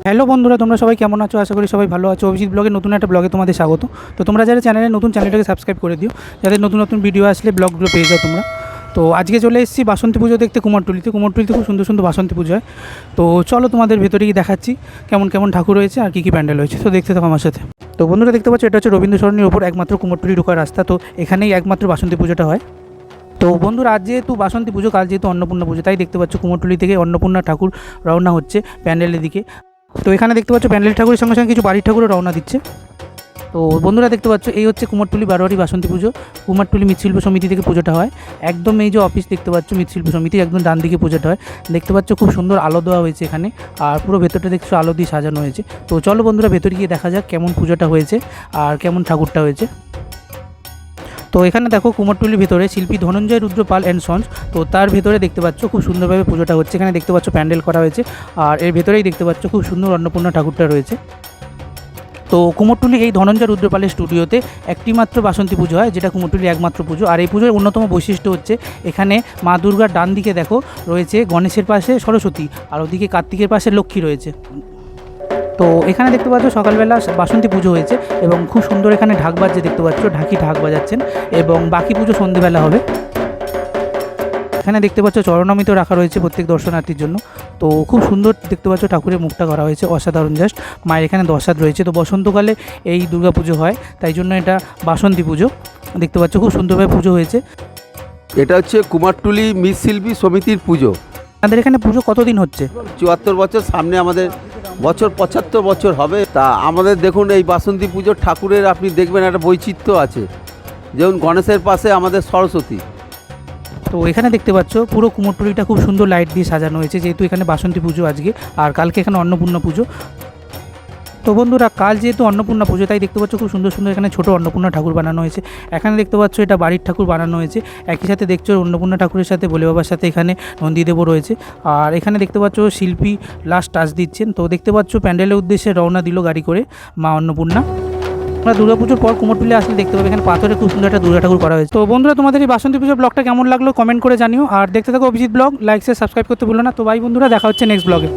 Hello বন্ধুরা, তোমরা সবাই কেমন আছো? আশা করি সবাই ভালো আছো। অভিজিৎ ব্লগের নতুন একটা ব্লগে তোমাদের স্বাগত। তো তোমরা যারা চ্যানেলটাকে সাবস্ক্রাইব করে দিও, যাদের নতুন নতুন ভিডিও আসলে ব্লগগুলো পেয়ে যাও তোমরা। তো আজকে চলে এসেছি বাসন্তী পুজো দেখতে কুমারটুলিতে খুব সুন্দর সুন্দর বাসন্তী পুজো হয়। তো চলো তোমাদের ভেতরে গিয়ে দেখাচ্ছি কেমন কেমন ঠাকুর রয়েছে আর কী কী প্যান্ডেল হয়েছে। তো দেখতে থাকো আমার সাথে। তো বন্ধুরা দেখতে পাচ্ছ, এটা হচ্ছে রবীন্দ্র সরণির ওপর একমাত্র কুমারটুলি ঢোকার রাস্তা। তো এখানেই একমাত্র বাসন্তী পুজোটা হয়। তো বন্ধুরা, আজ যেহেতু বাসন্তী পুজো, কাল যেহেতু অন্নপূর্ণা পুজো, তাই দেখতে পাচ্ছ কুমারটুলি থেকে অন্নপূর্ণা ঠাকুর রওনা হচ্ছে প্যান্ডেলের দিকে। তো এখানে দেখতে পাচ্ছ প্যান্ডেল ঠাকুরের সঙ্গে সঙ্গে কিছু বাড়ির ঠাকুরও রওনা দিচ্ছে। তো বন্ধুরা দেখতে পাচ্ছ, এই হচ্ছে কুমারটুলি বারোয়ারি বাসন্তী পুজো। কুমারটুলি মৃৎশিল্প সমিতি থেকে পুজোটা হয়। একদম এই যে অফিস দেখতে পাচ্ছ মৃৎশিল্প সমিতি, একদম ডান দিকে পুজোটা হয়। দেখতে পাচ্ছ খুব সুন্দর আলো দেওয়া হয়েছে এখানে, আর পুরো ভেতরটা দেখছো আলো দিয়ে সাজানো হয়েছে। তো চলো বন্ধুরা ভেতরে গিয়ে দেখা যাক কেমন পুজোটা হয়েছে আর কেমন ঠাকুরটা হয়েছে। তো এখানে দেখো কুমারটুলির ভেতরে শিল্পী ধনঞ্জয় রুদ্র পাল অ্যান্ড সন্স, তো তার ভেতরে দেখতে পাচ্ছ খুব সুন্দরভাবে পুজোটা হচ্ছে। এখানে দেখতে পাচ্ছ প্যান্ডেল করা হয়েছে, আর এর ভেতরেই দেখতে পাচ্ছ খুব সুন্দর অন্নপূর্ণা ঠাকুরটা রয়েছে। তো কুমোরটুলি এই ধনঞ্জয় রুদ্রপালের স্টুডিওতে একটি মাত্র বাসন্তী পুজো হয়, যেটা কুমোরটুলির একমাত্র পুজো। আর এই পুজোর অন্যতম বৈশিষ্ট্য হচ্ছে এখানে মা দুর্গার ডান দিকে দেখো রয়েছে গণেশের পাশে সরস্বতী, আর ওদিকে কার্তিকের পাশে লক্ষ্মী রয়েছে। তো এখানে দেখতে পাচ্ছ সকালবেলা বাসন্তী পুজো হয়েছে এবং খুব সুন্দর এখানে ঢাক বাজছে, দেখতে পাচ্ছ ঢাক বাজাচ্ছেন, এবং বাকি পুজো সন্ধেবেলা হবে। এখানে দেখতে পাচ্ছ চরণামৃত রাখা রয়েছে প্রত্যেক দর্শনার্থীর জন্য। তো খুব সুন্দর দেখতে পাচ্ছ ঠাকুরের মুখটা করা হয়েছে, অসাধারণ জাস্ট। মায়ের এখানে দশাদ রয়েছে। তো বসন্তকালে এই দুর্গা পুজো হয়, তাই জন্য এটা বাসন্তী পুজো। দেখতে পাচ্ছ খুব সুন্দরভাবে পুজো হয়েছে। এটা হচ্ছে কুমারটুলি মৃৎশিল্পী সমিতির পুজো। আমাদের এখানে পুজো কতদিন হচ্ছে? 74 বছর, সামনে আমাদের বছর 75 বছর হবে। তা আমাদের দেখুন এই বাসন্তী পুজোর ঠাকুরের আপনি দেখবেন একটা বৈচিত্র্য আছে। যেমন গণেশের পাশে আমাদের সরস্বতী। তো এখানে দেখতে পাচ্ছ পুরো কুমোরটুলিটা খুব সুন্দর লাইট দিয়ে সাজানো হয়েছে, যেহেতু এখানে বাসন্তী পুজো আজকে, আর কালকে এখানে অন্নপূর্ণা পুজো। তো বন্ধুরা, কাল যেহেতু অন্নপূর্ণা পুজো, তাই দেখতে পাচ্ছ খুব সুন্দর সুন্দর এখানে ছোটো অন্নপূর্ণা ঠাকুর বানানো হয়েছে। এখানে দেখতে পাচ্ছ এটা বাড়ির ঠাকুর বানানো হয়েছে। একই সাথে দেখছো অন্নপূর্ণা ঠাকুরের সাথে ভোলে বাবার সাথে এখানে নন্দীদেবও রয়েছে। আর এখানে দেখতে পাচ্ছ শিল্পী লাস্ট টাচ দিচ্ছেন। তো দেখতে পাচ্ছ প্যান্ডেলের উদ্দেশ্যে রওনা দিল গাড়ি করে মা অন্নপূর্ণা। আমরা দুর্গাপুজোর পর কুমোরটুলি আসলে দেখতে পাবে এখানে পাথরে খুব সুন্দর একটা দুর্গা ঠাকুর করা হয়েছে। তো বন্ধুরা, তোমাদের এই বাসন্তী পুজোর ব্লগটা কেমন লাগলো কমেন্ট করে জানিও, আর দেখতে থাকো Abhijit blog. Like share subscribe করতে ভুলো না। তো বাই বন্ধুরা, দেখা হচ্ছে নেক্সট ব্লগে।